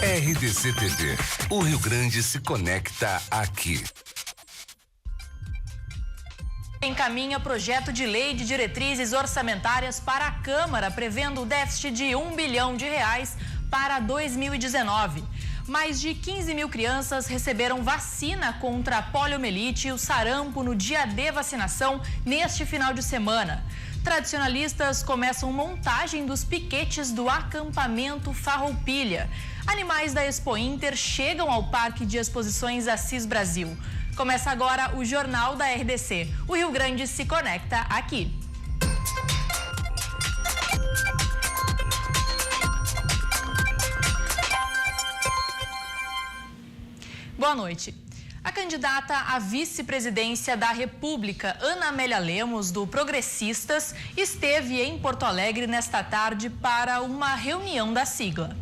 RDC TV. O Rio Grande se conecta aqui. Encaminha projeto de lei de diretrizes orçamentárias para a Câmara, prevendo o déficit de R$1 bilhão para 2019. Mais de 15 mil crianças receberam vacina contra a poliomielite e o sarampo no dia D vacinação neste final de semana. Tradicionalistas começam montagem dos piquetes do acampamento Farroupilha. Animais da Expo Inter chegam ao Parque de Exposições Assis Brasil. Começa agora o Jornal da RDC. O Rio Grande se conecta aqui. Boa noite. A candidata à vice-presidência da República, Ana Amélia Lemos, do Progressistas, esteve em Porto Alegre nesta tarde para uma reunião da sigla.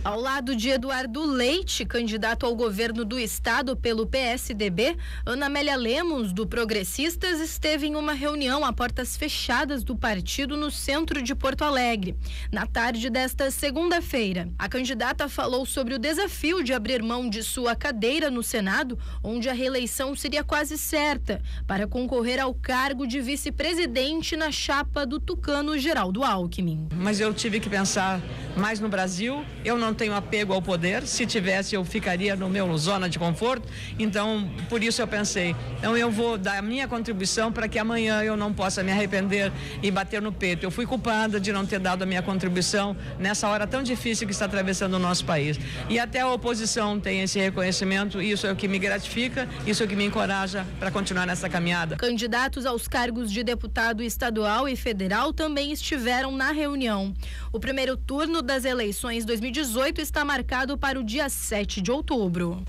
Ao lado de Eduardo Leite, candidato ao governo do estado pelo PSDB, Ana Amélia Lemos, do Progressistas, esteve em uma reunião a portas fechadas do partido no centro de Porto Alegre. Na tarde desta segunda-feira, a candidata falou sobre o desafio de abrir mão de sua cadeira no Senado, onde a reeleição seria quase certa, para concorrer ao cargo de vice-presidente na chapa do tucano Geraldo Alckmin. Mas eu tive que pensar mais no Brasil. Eu não tenho apego ao poder. Se tivesse, eu ficaria no meu zona de conforto. Então, por isso eu pensei, então eu vou dar a minha contribuição para que amanhã eu não possa me arrepender e bater no peito. Eu fui culpada de não ter dado a minha contribuição nessa hora tão difícil que está atravessando o nosso país. E até a oposição tem esse reconhecimento. Isso é o que me gratifica, isso é o que me encoraja para continuar nessa caminhada. Candidatos aos cargos de deputado estadual e federal também estiveram na reunião. O primeiro turno das eleições 2018 está marcado para o dia 7 de outubro.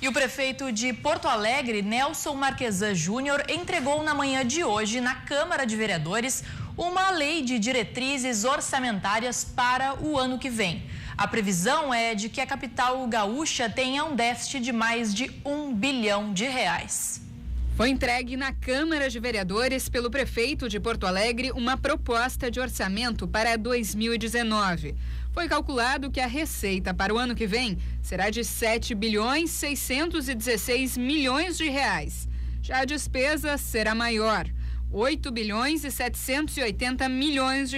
E o prefeito de Porto Alegre, Nelson Marquesan Júnior, entregou na manhã de hoje, na Câmara de Vereadores, uma lei de diretrizes orçamentárias para o ano que vem. A previsão é de que a capital gaúcha tenha um déficit de mais de R$1 bilhão. Foi entregue na Câmara de Vereadores pelo prefeito de Porto Alegre uma proposta de orçamento para 2019. Foi calculado que a receita para o ano que vem será de R$7 bilhões 616 milhões. Já a despesa será maior, R$8 bilhões e 780 milhões.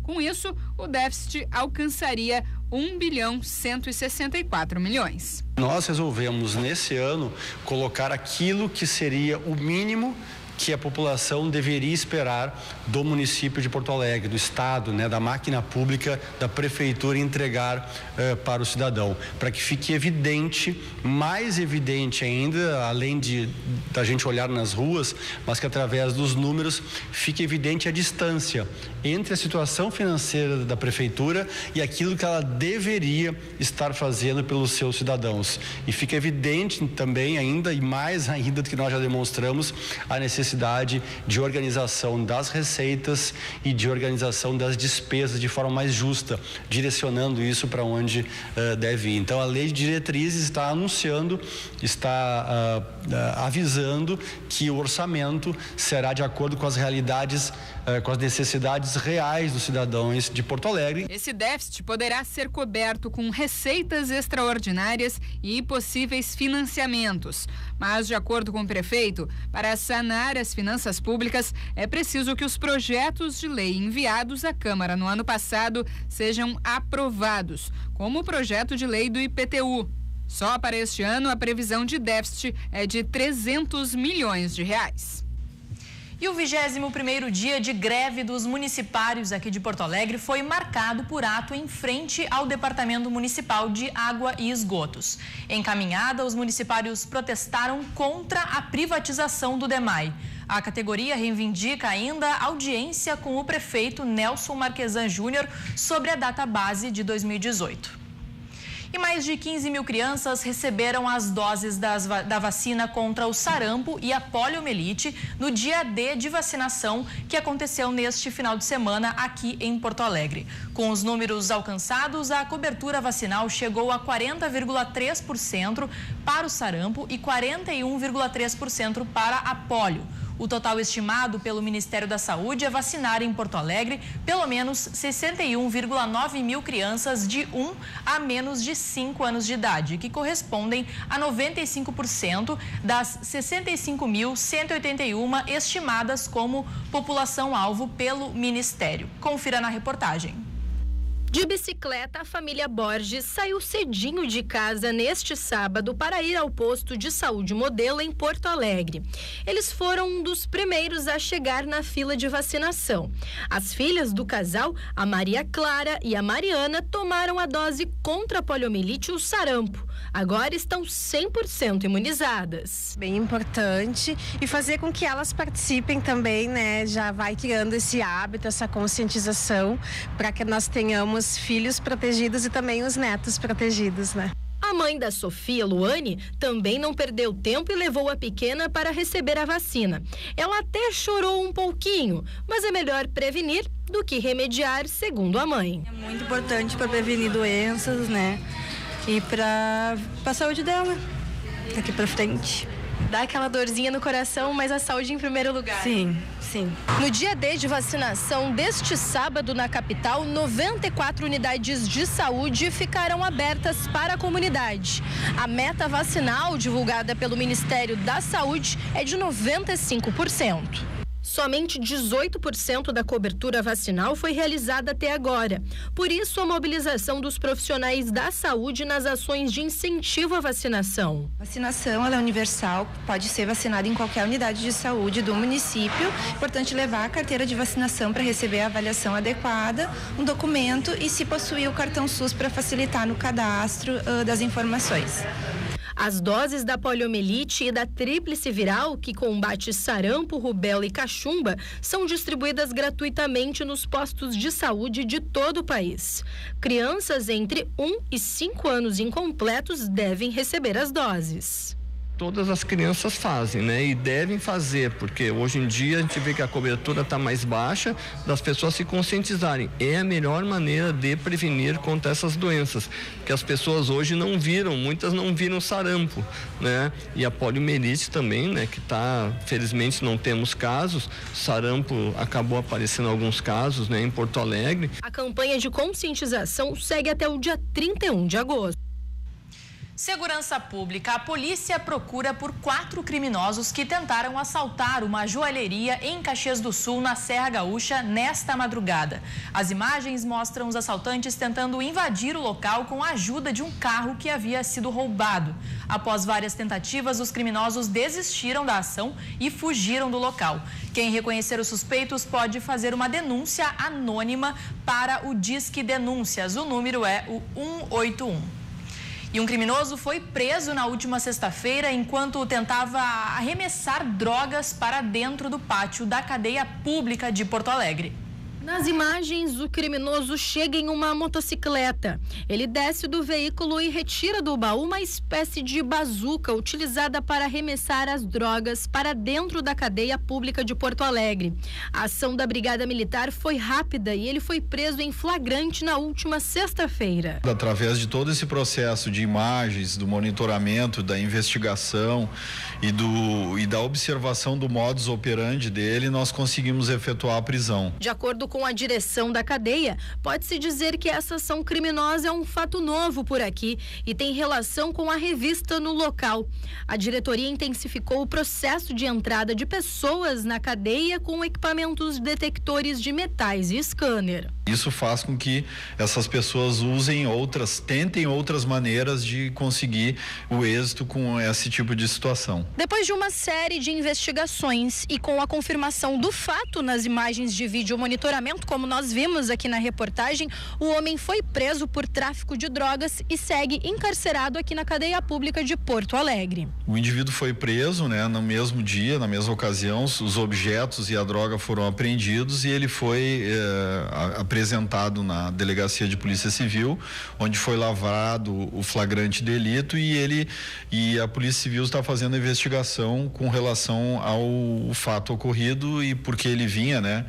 Com isso, o déficit alcançaria R$1 bilhão 164 milhões. Nós resolvemos, nesse ano, colocar aquilo que seria o mínimo que a população deveria esperar do município de Porto Alegre, do estado, da máquina pública, da prefeitura entregar para o cidadão, para que fique evidente, mais evidente ainda, além da gente olhar nas ruas, mas que através dos números fique evidente a distância entre a situação financeira da prefeitura e aquilo que ela deveria estar fazendo pelos seus cidadãos. E fica evidente também ainda, e mais ainda do que nós já demonstramos, a necessidade de organização das receitas e de organização das despesas de forma mais justa, direcionando isso para onde deve ir. Então, a lei de diretrizes está anunciando, está avisando que o orçamento será de acordo com as realidades, com as necessidades reais dos cidadãos de Porto Alegre. Esse déficit poderá ser coberto com receitas extraordinárias e possíveis financiamentos. Mas, de acordo com o prefeito, para sanar as finanças públicas, é preciso que os projetos de lei enviados à Câmara no ano passado sejam aprovados, como o projeto de lei do IPTU. Só para este ano, a previsão de déficit é de R$300 milhões. E o 21º dia de greve dos municipários aqui de Porto Alegre foi marcado por ato em frente ao Departamento Municipal de Água e Esgotos. Em caminhada, os municipários protestaram contra a privatização do DEMAI. A categoria reivindica ainda audiência com o prefeito Nelson Marquesan Júnior sobre a data base de 2018. E mais de 15 mil crianças receberam as doses da vacina contra o sarampo e a poliomielite no dia D de vacinação que aconteceu neste final de semana aqui em Porto Alegre. Com os números alcançados, a cobertura vacinal chegou a 40,3% para o sarampo e 41,3% para a polio. O total estimado pelo Ministério da Saúde é vacinar em Porto Alegre pelo menos 61,9 mil crianças de 1 a menos de 5 anos de idade, que correspondem a 95% das 65.181 estimadas como população-alvo pelo Ministério. Confira na reportagem. De bicicleta, a família Borges saiu cedinho de casa neste sábado para ir ao posto de saúde Modelo em Porto Alegre. Eles foram um dos primeiros a chegar na fila de vacinação. As filhas do casal, a Maria Clara e a Mariana, tomaram a dose contra a poliomielite e o sarampo. Agora estão 100% imunizadas. Bem importante e fazer com que elas participem também, né? Já vai criando esse hábito, essa conscientização para que nós tenhamos filhos protegidos e também os netos protegidos, né? A mãe da Sofia, Luane, também não perdeu tempo e levou a pequena para receber a vacina. Ela até chorou um pouquinho, mas é melhor prevenir do que remediar, segundo a mãe. É muito importante para prevenir doenças, né? E para a saúde dela, daqui para frente. Dá aquela dorzinha no coração, mas a saúde em primeiro lugar. Sim, sim. No dia D de vacinação deste sábado na capital, 94 unidades de saúde ficaram abertas para a comunidade. A meta vacinal divulgada pelo Ministério da Saúde é de 95%. Somente 18% da cobertura vacinal foi realizada até agora. Por isso, a mobilização dos profissionais da saúde nas ações de incentivo à vacinação. A vacinação ela é universal, pode ser vacinada em qualquer unidade de saúde do município. É importante levar a carteira de vacinação para receber a avaliação adequada, um documento e, se possuir, o cartão SUS para facilitar no cadastro das informações. As doses da poliomielite e da tríplice viral, que combate sarampo, rubéola e cachumba, são distribuídas gratuitamente nos postos de saúde de todo o país. Crianças entre 1 e 5 anos incompletos devem receber as doses. Todas as crianças fazem, né? E devem fazer, porque hoje em dia a gente vê que a cobertura está mais baixa, das pessoas se conscientizarem. É a melhor maneira de prevenir contra essas doenças, que as pessoas hoje não viram, muitas não viram sarampo, né? E a poliomielite também, né? Que felizmente não temos casos, sarampo acabou aparecendo alguns casos, né? Em Porto Alegre. A campanha de conscientização segue até o dia 31 de agosto. Segurança Pública. A polícia procura por 4 criminosos que tentaram assaltar uma joalheria em Caxias do Sul, na Serra Gaúcha, nesta madrugada. As imagens mostram os assaltantes tentando invadir o local com a ajuda de um carro que havia sido roubado. Após várias tentativas, os criminosos desistiram da ação e fugiram do local. Quem reconhecer os suspeitos pode fazer uma denúncia anônima para o Disque Denúncias. O número é o 181. E um criminoso foi preso na última sexta-feira enquanto tentava arremessar drogas para dentro do pátio da cadeia pública de Porto Alegre. Nas imagens, o criminoso chega em uma motocicleta. Ele desce do veículo e retira do baú uma espécie de bazuca utilizada para arremessar as drogas para dentro da cadeia pública de Porto Alegre. A ação da Brigada Militar foi rápida e ele foi preso em flagrante na última sexta-feira. Através de todo esse processo de imagens, do monitoramento, da investigação e da observação do modus operandi dele, nós conseguimos efetuar a prisão. De acordo com a direção da cadeia, pode-se dizer que essa ação criminosa é um fato novo por aqui e tem relação com a revista no local. A diretoria intensificou o processo de entrada de pessoas na cadeia com equipamentos detectores de metais e scanner. Isso faz com que essas pessoas tentem outras maneiras de conseguir o êxito com esse tipo de situação. Depois de uma série de investigações e com a confirmação do fato nas imagens de vídeo monitoramento, como nós vimos aqui na reportagem, o homem foi preso por tráfico de drogas e segue encarcerado aqui na cadeia pública de Porto Alegre. O indivíduo foi preso, né, no mesmo dia, na mesma ocasião, os objetos e a droga foram apreendidos e ele foi apresentado na Delegacia de Polícia Civil, onde foi lavrado o flagrante delito e a Polícia Civil está fazendo a investigação com relação ao fato ocorrido e porque ele vinha,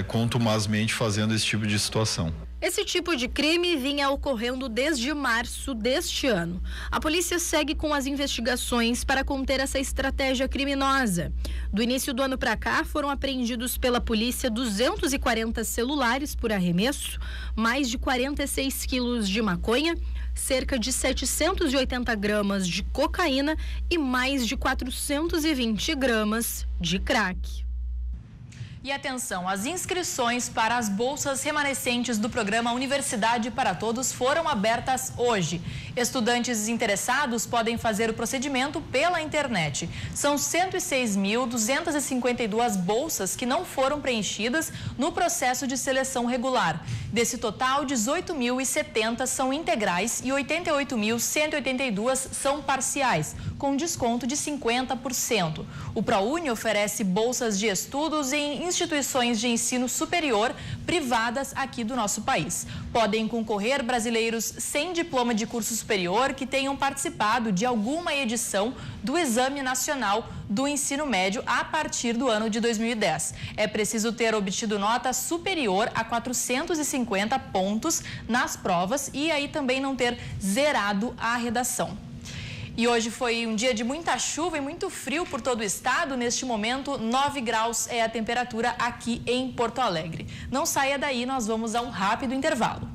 contumazmente fazendo esse tipo de situação. Esse tipo de crime vinha ocorrendo desde março deste ano. A polícia segue com as investigações para conter essa estratégia criminosa. Do início do ano para cá, foram apreendidos pela polícia 240 celulares por arremesso, mais de 46 quilos de maconha, cerca de 780 gramas de cocaína e mais de 420 gramas de crack. E atenção, as inscrições para as bolsas remanescentes do programa Universidade para Todos foram abertas hoje. Estudantes interessados podem fazer o procedimento pela internet. São 106.252 bolsas que não foram preenchidas no processo de seleção regular. Desse total, 18.070 são integrais e 88.182 são parciais, com desconto de 50%. O ProUni oferece bolsas de estudos em instituições de ensino superior privadas aqui do nosso país. Podem concorrer brasileiros sem diploma de curso superior que tenham participado de alguma edição do Exame Nacional do Ensino Médio a partir do ano de 2010. É preciso ter obtido nota superior a 450 pontos nas provas e aí também não ter zerado a redação. E hoje foi um dia de muita chuva e muito frio por todo o estado. Neste momento, 9 graus é a temperatura aqui em Porto Alegre. Não saia daí, nós vamos a um rápido intervalo.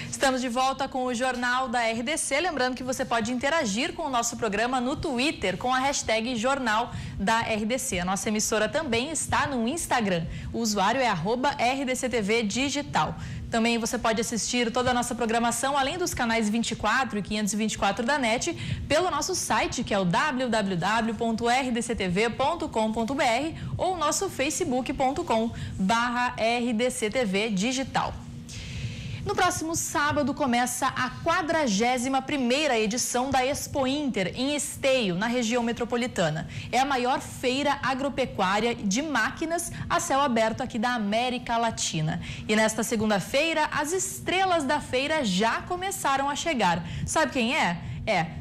Estamos de volta com o Jornal da RDC. Lembrando que você pode interagir com o nosso programa no Twitter com a hashtag Jornal da RDC. A nossa emissora também está no Instagram. O usuário é @RDCTV Digital. Também você pode assistir toda a nossa programação, além dos canais 24 e 524 da NET, pelo nosso site, que é o www.rdctv.com.br ou nosso facebook.com/RDCTV Digital. No próximo sábado começa a 41ª edição da Expo Inter, em Esteio, na região metropolitana. É a maior feira agropecuária de máquinas a céu aberto aqui da América Latina. E nesta segunda-feira, as estrelas da feira já começaram a chegar. Sabe quem é?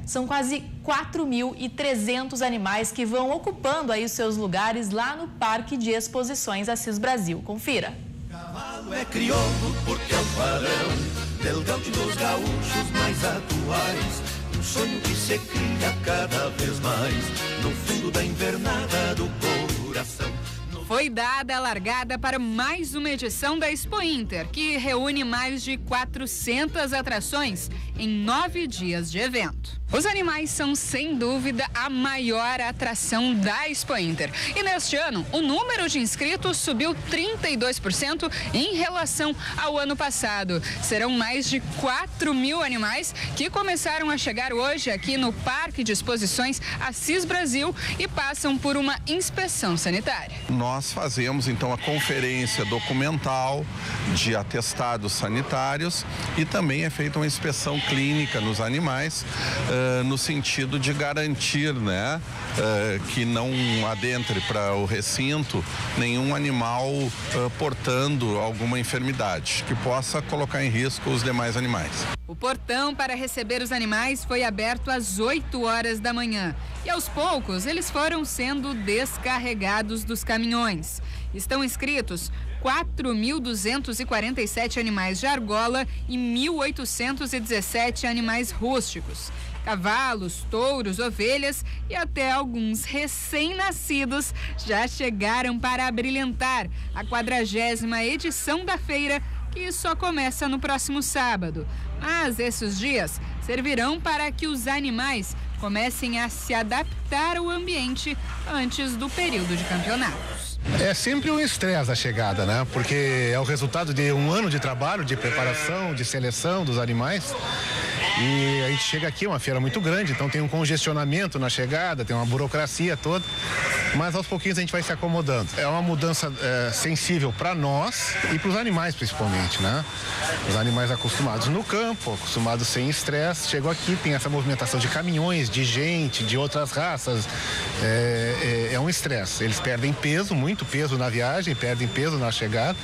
São quase 4.300 animais que vão ocupando aí os seus lugares lá no Parque de Exposições Assis Brasil. Confira. Cavalo é crioulo porque é o padrão del gaúcho dos gaúchos mais atuais. Um sonho que se cria cada vez mais no fundo da invernada do coração. Foi dada a largada para mais uma edição da Expo Inter, que reúne mais de 400 atrações em 9 dias de evento. Os animais são, sem dúvida, a maior atração da Expo Inter. E neste ano, o número de inscritos subiu 32% em relação ao ano passado. Serão mais de 4.000 animais que começaram a chegar hoje aqui no Parque de Exposições Assis Brasil e passam por uma inspeção sanitária. Nós fazemos, então, a conferência documental de atestados sanitários e também é feita uma inspeção clínica nos animais, no sentido de garantir, que não adentre para o recinto nenhum animal portando alguma enfermidade que possa colocar em risco os demais animais. O portão para receber os animais foi aberto às 8 horas da manhã e aos poucos eles foram sendo descarregados dos caminhões. Estão inscritos 4.247 animais de argola e 1.817 animais rústicos. Cavalos, touros, ovelhas e até alguns recém-nascidos já chegaram para abrilhantar a 40ª edição da feira, que só começa no próximo sábado. Mas esses dias servirão para que os animais comecem a se adaptar ao ambiente antes do período de campeonatos. É sempre um estresse a chegada, né? Porque é o resultado de um ano de trabalho, de preparação, de seleção dos animais. E a gente chega aqui, é uma feira muito grande, então tem um congestionamento na chegada, tem uma burocracia toda, mas aos pouquinhos a gente vai se acomodando. É uma mudança sensível para nós e para os animais principalmente, né? Os animais acostumados no campo, acostumados sem estresse, chegou aqui, tem essa movimentação de caminhões, de gente, de outras raças, é um estresse. Eles perdem peso, muito peso na viagem, perdem peso na chegada,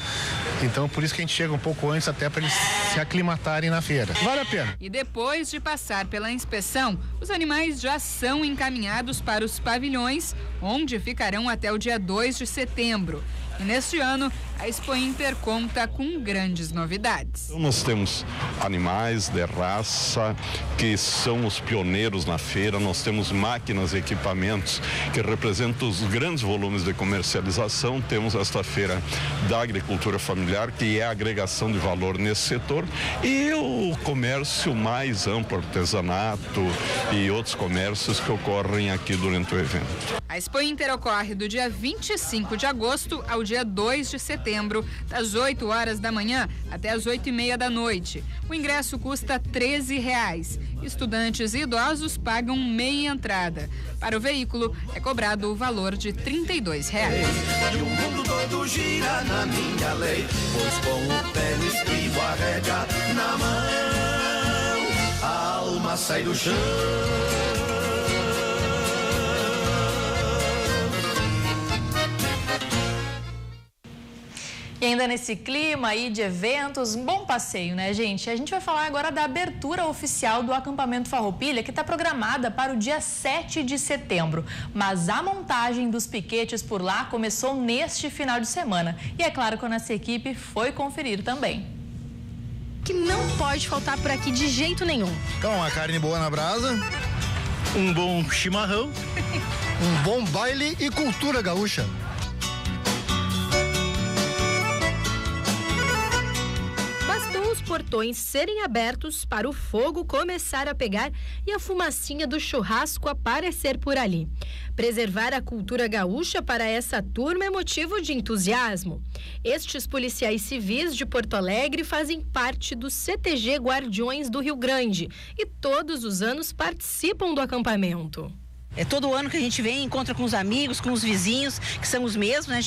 então por isso que a gente chega um pouco antes até para eles se se aclimatarem na feira. Vale a pena. E depois de passar pela inspeção, os animais já são encaminhados para os pavilhões, onde ficarão até o dia 2 de setembro. E neste ano, a Expo Inter conta com grandes novidades. Nós temos animais de raça que são os pioneiros na feira, nós temos máquinas e equipamentos que representam os grandes volumes de comercialização. Temos esta feira da agricultura familiar, que é a agregação de valor nesse setor, e o comércio mais amplo, artesanato e outros comércios que ocorrem aqui durante o evento. A Expo Inter ocorre do dia 25 de agosto ao dia 2 de setembro, das 8 horas da manhã até as 8h30 da noite. O ingresso custa R$ 13. Estudantes e idosos pagam meia entrada. Para o veículo é cobrado o valor de R$ 32. E o mundo todo gira na minha lei, pois com o pé no estribo, a rédea na mão, a alma sai do chão. E ainda nesse clima aí de eventos, um bom passeio, né, gente? A gente vai falar agora da abertura oficial do acampamento Farroupilha, que está programada para o dia 7 de setembro. Mas a montagem dos piquetes por lá começou neste final de semana. E é claro que a nossa equipe foi conferir também. Que não pode faltar por aqui de jeito nenhum. Então, uma carne boa na brasa, um bom chimarrão, um bom baile e cultura gaúcha. Os portões serem abertos para o fogo começar a pegar e a fumacinha do churrasco aparecer por ali. Preservar a cultura gaúcha para essa turma é motivo de entusiasmo. Estes policiais civis de Porto Alegre fazem parte do CTG Guardiões do Rio Grande e todos os anos participam do acampamento. É todo ano que a gente vem, encontra com os amigos, com os vizinhos, que são os mesmos, né?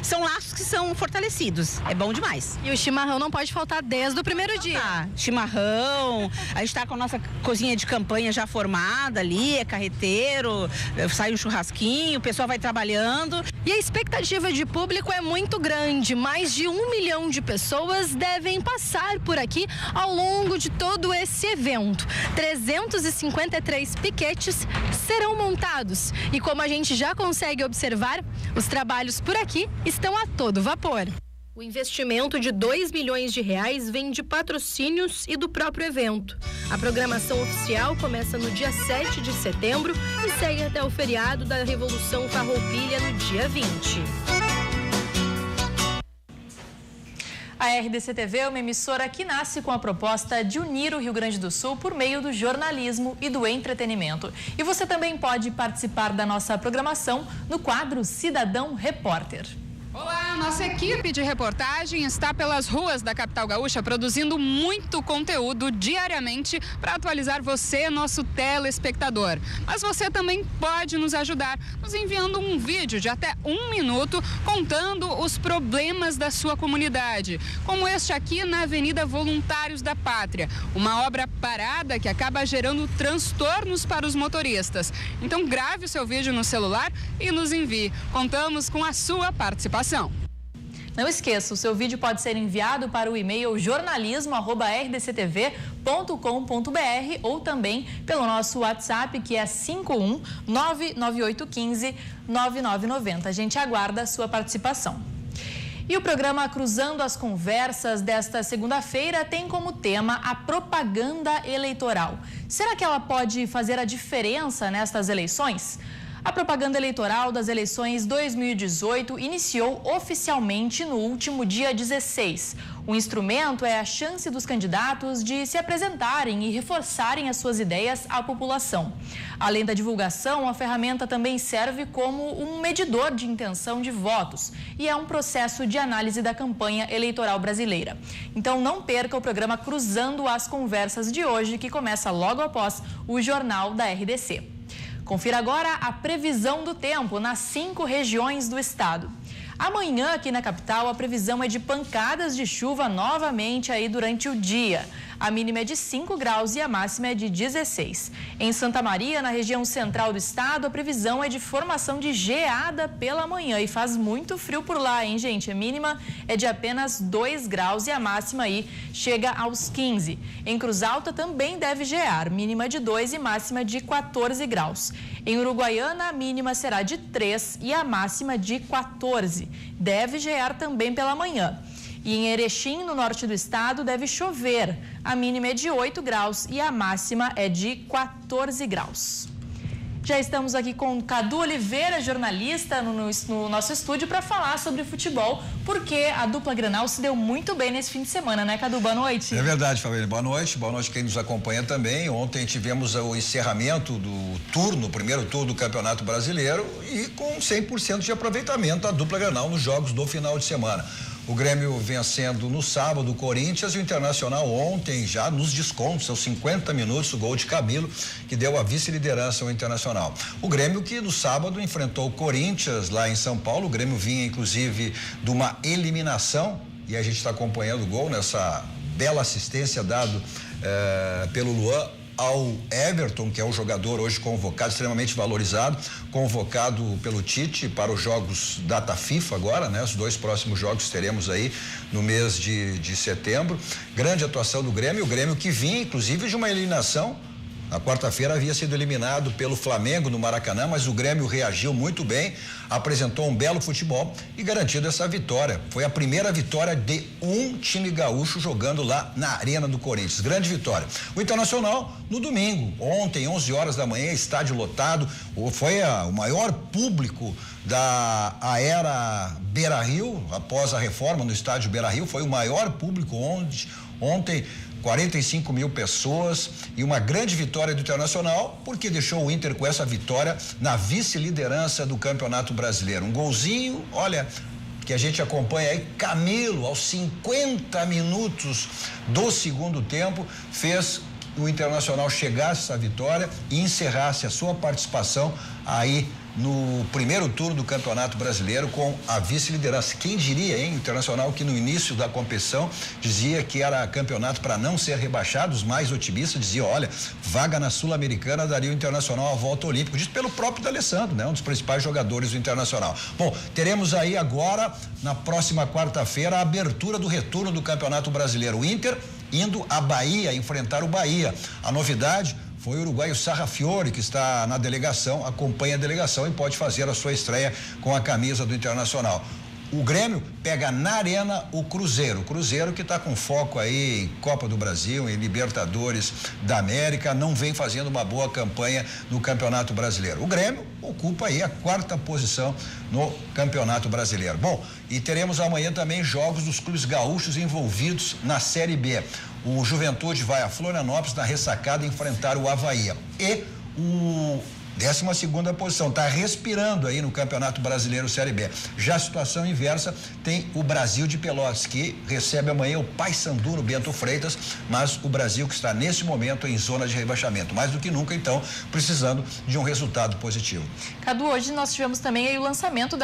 São laços que são fortalecidos, é bom demais. E o chimarrão não pode faltar desde o primeiro dia. Chimarrão, a gente está com a nossa cozinha de campanha já formada ali, é carreteiro, sai um churrasquinho, o pessoal vai trabalhando. E a expectativa de público é muito grande, mais de 1 milhão de pessoas devem passar por aqui ao longo de todo esse evento. 353 piquetes serão montados e, como a gente já consegue observar, os trabalhos por aqui estão a todo vapor. O investimento de R$2 milhões vem de patrocínios e do próprio evento. A programação oficial começa no dia 7 de setembro e segue até o feriado da Revolução Farroupilha no dia 20. A RDC TV é uma emissora que nasce com a proposta de unir o Rio Grande do Sul por meio do jornalismo e do entretenimento. E você também pode participar da nossa programação no quadro Cidadão Repórter. Olá, nossa equipe de reportagem está pelas ruas da capital gaúcha produzindo muito conteúdo diariamente para atualizar você, nosso telespectador. Mas você também pode nos ajudar nos enviando um vídeo de até 1 minuto contando os problemas da sua comunidade, como este aqui na Avenida Voluntários da Pátria, uma obra parada que acaba gerando transtornos para os motoristas. Então grave o seu vídeo no celular e nos envie. Contamos com a sua participação. Não esqueça, o seu vídeo pode ser enviado para o e-mail jornalismo@rdctv.com.br ou também pelo nosso WhatsApp, que é 51998159990. A gente aguarda a sua participação. E o programa Cruzando as Conversas desta segunda-feira tem como tema a propaganda eleitoral. Será que ela pode fazer a diferença nestas eleições? A propaganda eleitoral das eleições 2018 iniciou oficialmente no último dia 16. O instrumento é a chance dos candidatos de se apresentarem e reforçarem as suas ideias à população. Além da divulgação, a ferramenta também serve como um medidor de intenção de votos e é um processo de análise da campanha eleitoral brasileira. Então não perca o programa Cruzando as Conversas de hoje, que começa logo após o Jornal da RDC. Confira agora a previsão do tempo nas 5 regiões do estado. Amanhã, aqui na capital, a previsão é de pancadas de chuva novamente aí durante o dia. A mínima é de 5 graus e a máxima é de 16. Em Santa Maria, na região central do estado, a previsão é de formação de geada pela manhã e faz muito frio por lá, hein, gente? A mínima é de apenas 2 graus e a máxima aí chega aos 15. Em Cruz Alta também deve gear, mínima de 2 e máxima de 14 graus. Em Uruguaiana, a mínima será de 3 e a máxima de 14. Deve gear também pela manhã. E em Erechim, no norte do estado, deve chover. A mínima é de 8 graus e a máxima é de 14 graus. Já estamos aqui com o Cadu Oliveira, jornalista, no nosso estúdio para falar sobre futebol, porque a dupla Grenal se deu muito bem nesse fim de semana, né, Cadu? Boa noite. É verdade, Fabrício. Boa noite quem nos acompanha também. Ontem tivemos o encerramento do primeiro turno do Campeonato Brasileiro e com 100% de aproveitamento a dupla Grenal nos jogos do final de semana. O Grêmio vencendo no sábado o Corinthians e o Internacional ontem já nos descontos, aos 50 minutos, o gol de Camilo, que deu a vice-liderança ao Internacional. O Grêmio que no sábado enfrentou o Corinthians lá em São Paulo, o Grêmio vinha inclusive de uma eliminação e a gente está acompanhando o gol nessa bela assistência dado pelo Luan ao Everton, que é um jogador hoje convocado, extremamente valorizado, convocado pelo Tite para os jogos data FIFA agora, né? Os 2 próximos jogos teremos aí no mês de setembro. Grande atuação do Grêmio, o Grêmio que vinha inclusive de uma eliminação. Na quarta-feira havia sido eliminado pelo Flamengo no Maracanã, mas o Grêmio reagiu muito bem, apresentou um belo futebol e garantido essa vitória. Foi a primeira vitória de um time gaúcho jogando lá na Arena do Corinthians. Grande vitória. O Internacional no domingo, ontem, 11 horas da manhã, estádio lotado. Foi o maior público da era Beira-Rio, após a reforma no estádio Beira-Rio, foi o maior público ontem. 45 mil pessoas e uma grande vitória do Internacional, porque deixou o Inter com essa vitória na vice-liderança do Campeonato Brasileiro. Um golzinho, olha, que a gente acompanha aí, Camilo, aos 50 minutos do segundo tempo, fez o Internacional chegasse a essa vitória e encerrasse a sua participação aí no primeiro turno do Campeonato Brasileiro com a vice-liderança. Quem diria, hein? O Internacional que no início da competição dizia que era campeonato para não ser rebaixado, os mais otimistas diziam, olha, vaga na Sul-Americana daria o Internacional a volta olímpica, dito pelo próprio D'Alessandro, né? Um dos principais jogadores do Internacional. Bom, teremos aí agora, na próxima quarta-feira, a abertura do retorno do Campeonato Brasileiro. O Inter indo à Bahia, enfrentar o Bahia. A novidade foi o uruguaio Sarrafiore, que está na delegação, acompanha a delegação e pode fazer a sua estreia com a camisa do Internacional. O Grêmio pega na Arena o Cruzeiro. O Cruzeiro que está com foco aí em Copa do Brasil, em Libertadores da América, não vem fazendo uma boa campanha no Campeonato Brasileiro. O Grêmio ocupa aí a 4ª posição no Campeonato Brasileiro. Bom, e teremos amanhã também jogos dos clubes gaúchos envolvidos na Série B. O Juventude vai a Florianópolis na ressacada enfrentar o Avaí. E o 12ª posição, está respirando aí no Campeonato Brasileiro Série B. Já a situação inversa tem o Brasil de Pelotas, que recebe amanhã o Paysandu no Bento Freitas, mas o Brasil que está nesse momento em zona de rebaixamento. Mais do que nunca, então, precisando de um resultado positivo. Cadu, hoje nós tivemos também aí o lançamento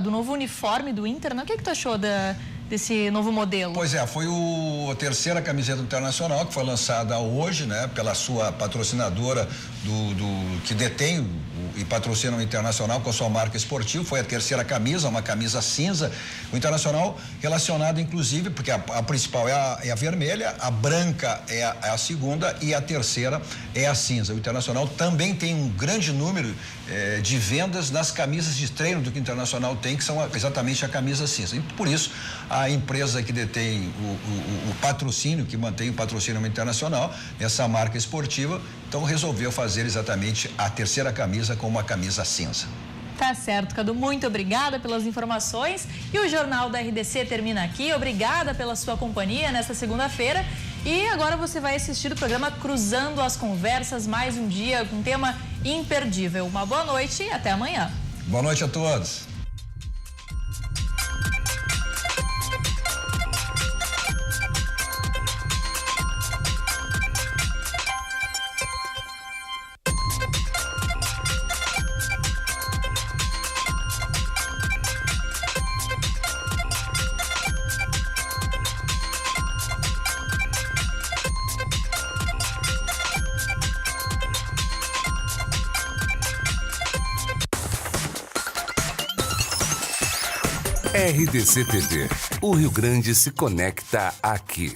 do novo uniforme do Inter, né? O que tu achou desse novo modelo? Pois é, foi a 3ª camiseta internacional que foi lançada hoje, né, pela sua patrocinadora que detém e patrocina o Internacional com a sua marca esportiva. Foi a 3ª camisa, uma camisa cinza. O Internacional relacionado inclusive, porque a principal é a vermelha, a branca é a segunda e a 3ª é a cinza. O Internacional também tem um grande número de vendas nas camisas de treino do que o Internacional tem, que são exatamente a camisa cinza. E por isso a empresa que detém o patrocínio, que mantém o patrocínio internacional, essa marca esportiva, então resolveu fazer exatamente a 3ª camisa com uma camisa cinza. Tá certo, Cadu, muito obrigada pelas informações e o Jornal da RDC termina aqui. Obrigada pela sua companhia nesta segunda-feira e agora você vai assistir o programa Cruzando as Conversas, mais um dia com um tema imperdível. Uma boa noite e até amanhã. Boa noite a todos. RDC TV. O Rio Grande se conecta aqui.